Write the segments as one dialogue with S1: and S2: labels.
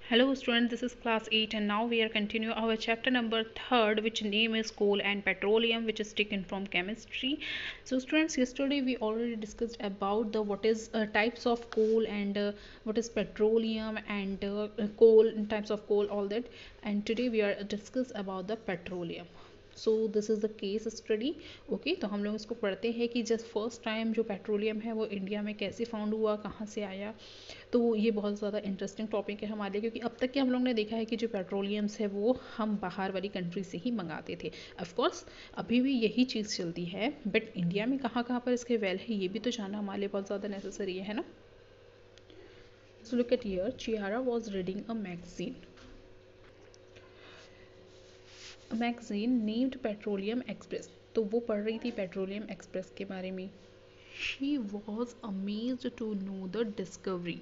S1: Hello students, this is class 8 and now we are continue our chapter number 3rd, which name is coal and petroleum, which is taken from chemistry. So students, yesterday we already discussed about the what is types of coal and what is petroleum and coal, types of coal, all that, and today we are discuss about the petroleum. So this is the case study. Okay, तो हम लोग इसको पढ़ते हैं कि just first time जो petroleum है वो इंडिया में कैसे फाउंड हुआ, कहाँ से आया. तो ये बहुत ज़्यादा इंटरेस्टिंग टॉपिक है हमारे लिए, क्योंकि अब तक के हम लोग ने देखा है कि जो पेट्रोलियम्स है वो हम बाहर वाली कंट्री से ही मंगाते थे. ऑफकोर्स अभी भी यही चीज़ चलती है, बट इंडिया में कहाँ कहाँ पर इसके वेल है ये भी तो जानना हमारे लिए बहुत ज़्यादा नेसेसरी है ना. So look at here, Chiara was reading a magazine named petroleum express. तो वो पढ़ रही थी पेट्रोलियम एक्सप्रेस के बारे में. She was amazed to know the discovery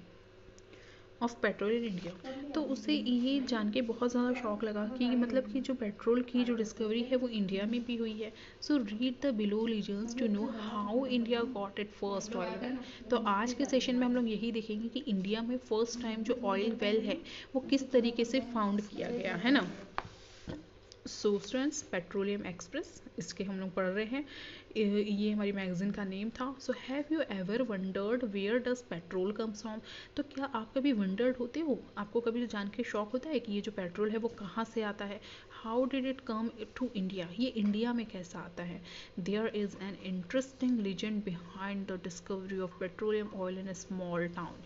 S1: of petrol in India. तो उसे ये जान के बहुत ज़्यादा शौक लगा कि मतलब कि जो पेट्रोल की जो डिस्कवरी है वो इंडिया में भी हुई है. So read the below legends to know how India got it first oil well. तो आज के सेशन में हम लोग यही देखेंगे कि इंडिया में फर्स्ट टाइम जो ऑयल वेल है वो किस तरीके से फाउंड किया गया है ना. सो स्टूडेंट्स, पेट्रोलियम एक्सप्रेस इसके हम लोग पढ़ रहे हैं. ये हमारी मैगजीन का नेम था. So have you ever wondered where does petrol comes from. तो क्या आप कभी वंडर्ड होते हो, आपको कभी जान के शौक होता है कि ये जो पेट्रोल है वो कहाँ से आता है. How did it come to India, ये इंडिया में कैसा आता है. There is an interesting legend behind the discovery of petroleum oil in a small town.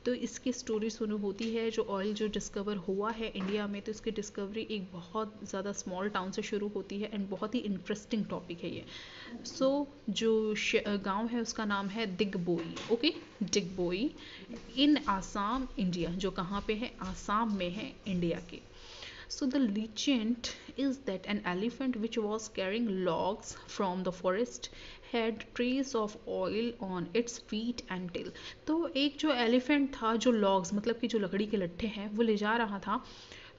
S1: तो इसकी स्टोरी सुनो होती है, जो ऑयल जो डिस्कवर हुआ है इंडिया में, तो इसकी डिस्कवरी एक बहुत ज़्यादा स्मॉल टाउन से शुरू होती है एंड बहुत ही इंटरेस्टिंग टॉपिक है ये. सो जो गांव है उसका नाम है दिग्बोई. ओके, दिग्बोई इन आसाम इंडिया, जो कहाँ पे है, आसाम में है इंडिया के. So the legend is that an elephant which was carrying logs from the forest had trace of oil on its feet and tail. तो एक जो एलिफेंट था जो logs मतलब कि जो लकड़ी के लट्ठे हैं वो ले जा रहा था,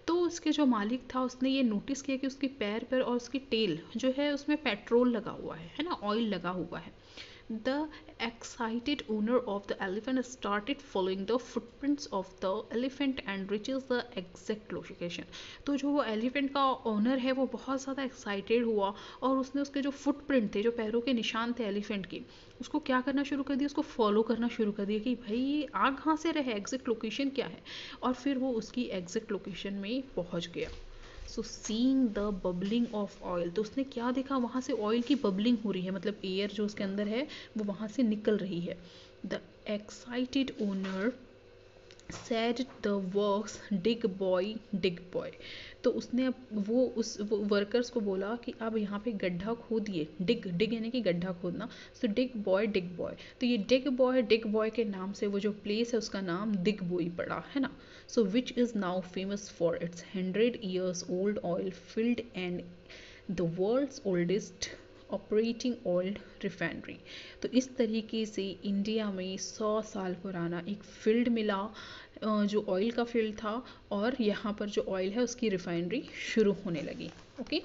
S1: तो उसके जो मालिक था उसने ये नोटिस किया कि उसके पैर पर और उसकी टेल जो है उसमें पेट्रोल लगा हुआ है ना, ऑयल लगा हुआ है. The excited owner of the elephant started following the footprints of the elephant and reaches the exact location. तो जो वो एलिफेंट का ओनर है वो बहुत ज़्यादा एक्साइटेड हुआ और उसने उसके जो फुटप्रिंट थे, जो पैरों के निशान थे एलिफेंट के, उसको क्या करना शुरू कर दिया, उसको फॉलो करना शुरू कर दिया कि भाई ये आ कहाँ से रहे, एग्जैक्ट लोकेशन क्या है. और फिर वो उसकी एग्जैक्ट लोकेशन में पहुँच गया. सो seeing the bubbling of oil, तो उसने क्या देखा, वहाँ से ऑयल की बबलिंग हो रही है, मतलब एयर जो उसके अंदर है वो वहाँ से निकल रही है. The excited owner sad the works dig boy dig boy. तो उसने अब वो उस वर्कर्स को बोला कि अब यहाँ पे गड्ढा खोदिए. डिग डिग यानी कि गड्ढा खोदना. सो डिग बॉय. तो ये डिग बॉय के नाम से वो जो प्लेस है उसका नाम दिग्बोई पड़ा है ना. So which is now famous for its 100 years old oil field and the world's oldest operating oil refinery. तो इस तरीके से इंडिया में 100 साल पुराना एक फील्ड मिला, जो ऑयल का फील्ड था, और यहाँ पर जो ऑयल है उसकी रिफाइनरी शुरू होने लगी. Okay,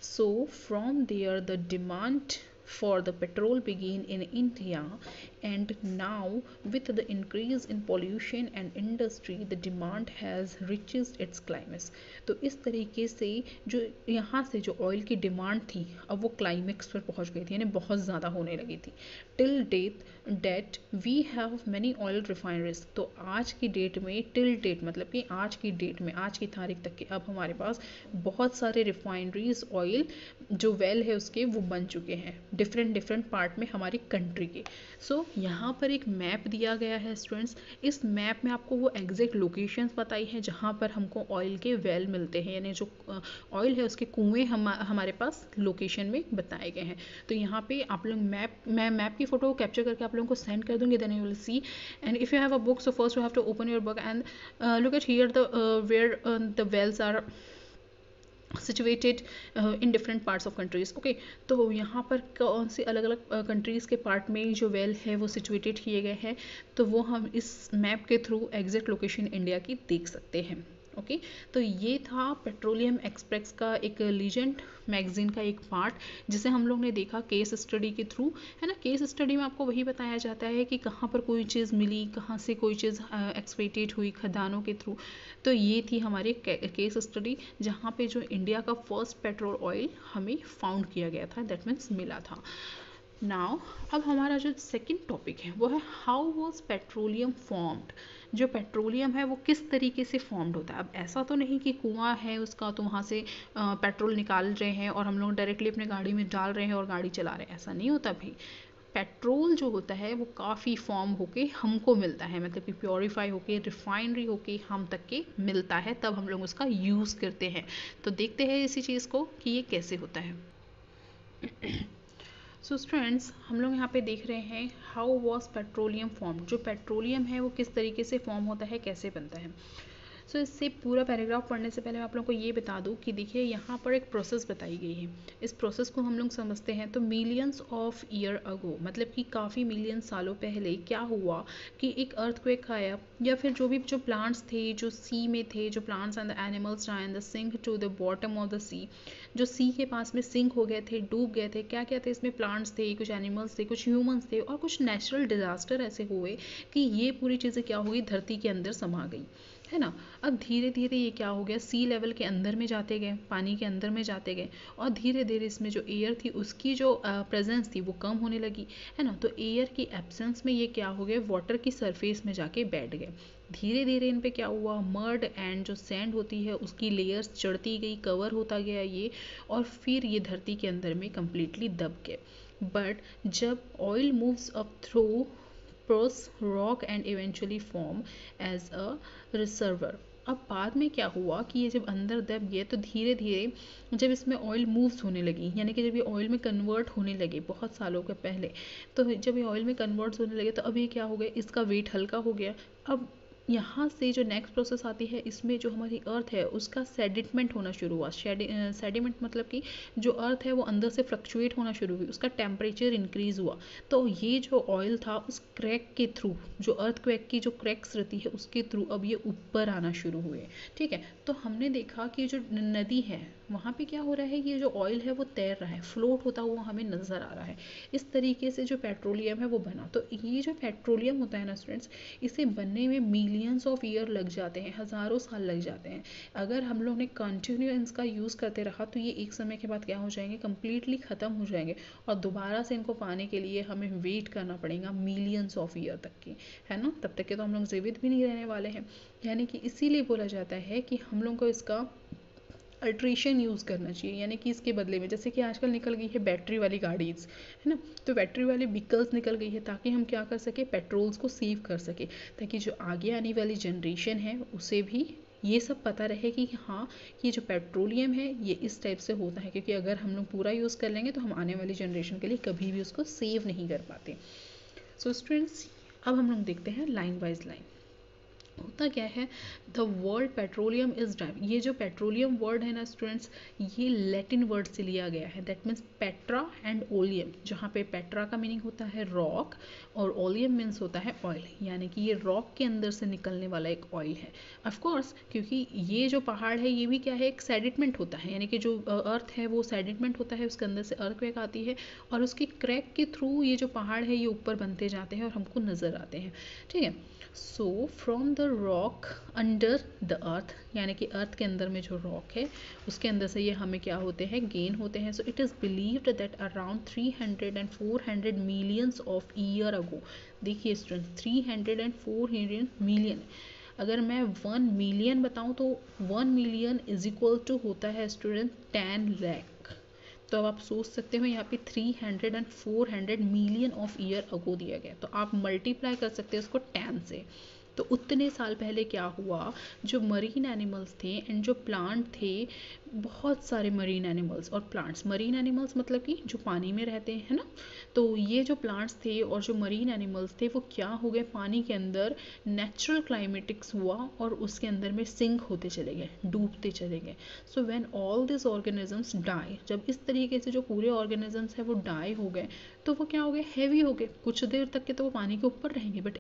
S1: so from there the demand for the petrol began in India, and now with the increase in pollution and industry the demand has reached its climax. तो इस तरीके से जो यहाँ से जो ऑयल की डिमांड थी अब वो क्लाइमेक्स पर पहुँच गई थी, यानी बहुत ज़्यादा होने लगी थी. Till date we have many oil refineries. तो आज की डेट में, टिल डेट मतलब कि आज की डेट में, आज की तारीख तक के अब हमारे पास बहुत सारे रिफाइनरीज ऑयल जो वेल है उसके वो बन चुके हैं डिफरेंट पार्ट में हमारी कंट्री के. सो यहाँ पर एक मैप दिया गया है स्टूडेंट्स. इस मैप में आपको वो एग्जैक्ट लोकेशंस बताई हैं जहाँ पर हमको ऑयल के वेल मिलते हैं, यानी जो ऑयल है उसके कुएँ हमारे पास लोकेशन में बताए गए हैं. तो यहाँ पे आप लोग मैं मैप की फ़ोटो कैप्चर करके आप लोगों को सेंड कर दूँगी, then you will see. And if you have a book, so first you have to open your book and look at here the where the wells are situated in different parts of countries. Okay, तो यहाँ पर कौन सी अलग अलग countries के part में जो well है वो सिचुएटेड किए गए हैं, तो वो हम इस मैप के थ्रू एग्जैक्ट लोकेशन इंडिया की देख सकते हैं. ओके। तो ये था पेट्रोलियम एक्सप्रेस का एक लीजेंड मैगजीन का एक पार्ट, जिसे हम लोग ने देखा केस स्टडी के थ्रू, है ना। केस स्टडी में आपको वही बताया जाता है कि कहाँ पर कोई चीज़ मिली, कहाँ से कोई चीज़ एक्सपेक्टेड हुई खदानों के थ्रू। तो ये थी हमारी केस स्टडी, जहाँ पे जो इंडिया का फर्स्ट पेट्रोल ऑयल हमें फाउंड किया गया था, दैट मीन्स मिला था। नाउ अब हमारा जो सेकंड टॉपिक है वो है हाउ वाज पेट्रोलियम फॉर्म्ड। जो पेट्रोलियम है वो किस तरीके से फॉर्म्ड होता है। अब ऐसा तो नहीं कि कुआं है उसका तो वहाँ से पेट्रोल निकाल रहे हैं और हम लोग डायरेक्टली अपने गाड़ी में डाल रहे हैं और गाड़ी चला रहे हैं, ऐसा नहीं होता भाई। पेट्रोल जो होता है वो काफ़ी फॉर्म होके हमको मिलता है, मतलब कि प्योरीफाई होके रिफाइनरी होके हम तक के मिलता है, तब हम लोग उसका यूज़ करते हैं। तो देखते हैं इसी चीज़ को कि ये कैसे होता है। सो स्टूडेंट्स, हम लोग यहाँ पे देख रहे हैं हाउ वॉज पेट्रोलियम फॉर्म। जो पेट्रोलियम है वो किस तरीके से फॉर्म होता है, कैसे बनता है। सो इससे पूरा पैराग्राफ पढ़ने से पहले मैं आप लोगों को ये बता दूं कि देखिए यहाँ पर एक प्रोसेस बताई गई है। इस प्रोसेस को हम लोग समझते हैं तो मिलियंस ऑफ ईयर अगो, मतलब कि काफ़ी मिलियन सालों पहले क्या हुआ कि एक अर्थक्वेक आया, या फिर जो प्लांट्स थे जो सी में थे, जो plants and the animals and the sink to the bottom of the sea, जो सी के पास में सिंक हो गए थे, डूब गए थे। क्या क्या थे इसमें, प्लांट्स थे, कुछ एनिमल्स थे, कुछ ह्यूमंस थे, और कुछ नेचुरल डिजास्टर ऐसे हुए कि ये पूरी चीज़ें क्या हो गई, धरती के अंदर समा गई, है ना। अब धीरे धीरे ये क्या हो गया, सी लेवल के अंदर में जाते गए, पानी के अंदर में जाते गए, और धीरे धीरे इसमें जो एयर थी उसकी जो प्रेजेंस थी वो कम होने लगी, है ना। तो एयर की एब्सेंस में ये क्या हो गए, वाटर की सरफेस में जाके बैठ गए। धीरे धीरे इन पे क्या हुआ, मर्ड एंड जो सैंड होती है उसकी लेयर्स चढ़ती गई, कवर होता गया ये, और फिर ये धरती के अंदर में कम्प्लीटली दब गए। बट जब oil moves up through porous rock and eventually form as a reservoir. अब बाद में क्या हुआ कि ये जब अंदर दब गए तो धीरे धीरे जब इसमें ऑयल मूव्स होने लगी, यानी कि जब ये ऑयल में कन्वर्ट होने लगे बहुत सालों के पहले, तो जब ये ऑयल में कन्वर्ट होने लगे तो अब ये क्या हो गया, इसका वेट हल्का हो गया। अब यहाँ से जो नेक्स्ट प्रोसेस आती है, इसमें जो हमारी अर्थ है उसका सेडिमेंट होना शुरू हुआ। सेडिमेंट मतलब कि जो अर्थ है वो अंदर से फ्लक्चुएट होना शुरू हुई, उसका टेम्परेचर इंक्रीज हुआ। तो ये जो ऑयल था उस क्रैक के थ्रू, जो अर्थ क्रैक की जो क्रैक्स रहती है उसके थ्रू अब ये ऊपर आना शुरू हुए। ठीक है, तो हमने देखा कि जो नदी है वहाँ पे क्या हो रहा है, ये जो ऑयल है वो तैर रहा है, फ्लोट होता हुआ हमें नज़र आ रहा है। इस तरीके से जो पेट्रोलियम है वो बना। तो ये जो पेट्रोलियम होता है ना स्टूडेंट्स, इसे बनने में मिलियंस ऑफ ईयर लग जाते हैं, हज़ारों साल लग जाते हैं। अगर हम लोग ने कंटिन्यू इसका यूज़ करते रहा तो ये एक समय के बाद क्या हो जाएंगे, कम्प्लीटली ख़त्म हो जाएंगे, और दोबारा से इनको पाने के लिए हमें वेट करना पड़ेगा मिलियंस ऑफ ईयर तक की, है ना। तब तक के तो हम लोग जीवित भी नहीं रहने वाले हैं। यानी कि इसीलिए बोला जाता है कि हम लोग को इसका अल्ट्रेशन यूज़ करना चाहिए, यानी कि इसके बदले में, जैसे कि आजकल निकल गई है बैटरी वाली गाड़ीज़, है ना। तो बैटरी वाली व्हीकल्स निकल गई है ताकि हम क्या कर सके, पेट्रोल्स को सेव कर सके, ताकि जो आगे आने वाली जनरेशन है उसे भी ये सब पता रहे कि हाँ, ये जो पेट्रोलियम है ये इस टाइप से होता है। क्योंकि अगर हम लोग पूरा यूज़ कर लेंगे तो हम आने वाली जनरेशन के लिए कभी भी उसको सेव नहीं कर पाते। सो स्टूडेंट्स, अब हम लोग देखते हैं लाइन वाइज लाइन होता क्या है। The word petroleum is drive, ये जो पेट्रोलियम वर्ड है ना स्टूडेंट्स, ये लैटिन वर्ड से लिया गया है, that means Petra and oleum, जहाँ पे पेट्रा का मीनिंग होता है रॉक और ओलियम मीन्स होता है ऑयल, यानी कि ये रॉक के अंदर से निकलने वाला एक ऑयल है। ऑफ कोर्स, क्योंकि ये जो पहाड़ है ये भी क्या है, एक सेडिमेंट होता है, यानी कि जो अर्थ है वो सेडिमेंट होता है, उसके अंदर से अर्थक्वेक आती है और उसकी क्रैक के थ्रू ये जो पहाड़ है ये ऊपर बनते जाते हैं और हमको नज़र आते हैं। ठीक है, so from the rock under the earth, यानी कि अर्थ के अंदर में जो रॉक है उसके अंदर से ये हमें क्या होते हैं, गेन होते हैं। So it is believed that around 300 and 400 millions of year ago, देखिए स्टूडेंट 300 and 400 मिलियन, अगर मैं 1 मिलियन बताऊं तो 1 मिलियन इज इक्वल टू होता है स्टूडेंट 10 लाख। तो अब आप सोच सकते हो यहाँ पे 300 and 400 million of year ago दिया गया, तो आप मल्टीप्लाई कर सकते हैं उसको 10 से। तो उतने साल पहले क्या हुआ, जो मरीन एनिमल्स थे एंड जो प्लांट थे, बहुत सारे मरीन एनिमल्स और प्लांट्स, मरीन एनिमल्स मतलब कि जो पानी में रहते हैं ना, तो ये जो प्लांट्स थे और जो मरीन एनिमल्स थे वो क्या हो गए, पानी के अंदर नेचुरल क्लाइमेटिक्स हुआ और उसके अंदर में सिंक होते चले गए, डूबते चले गए। So when all this organisms die, जब इस तरीके से जो पूरे ऑर्गेनिजम्स हैं वो डाई हो गए तो वो क्या हो गए, हैवी हो गए। कुछ देर तक के तो वो पानी के ऊपर रहेंगे, बट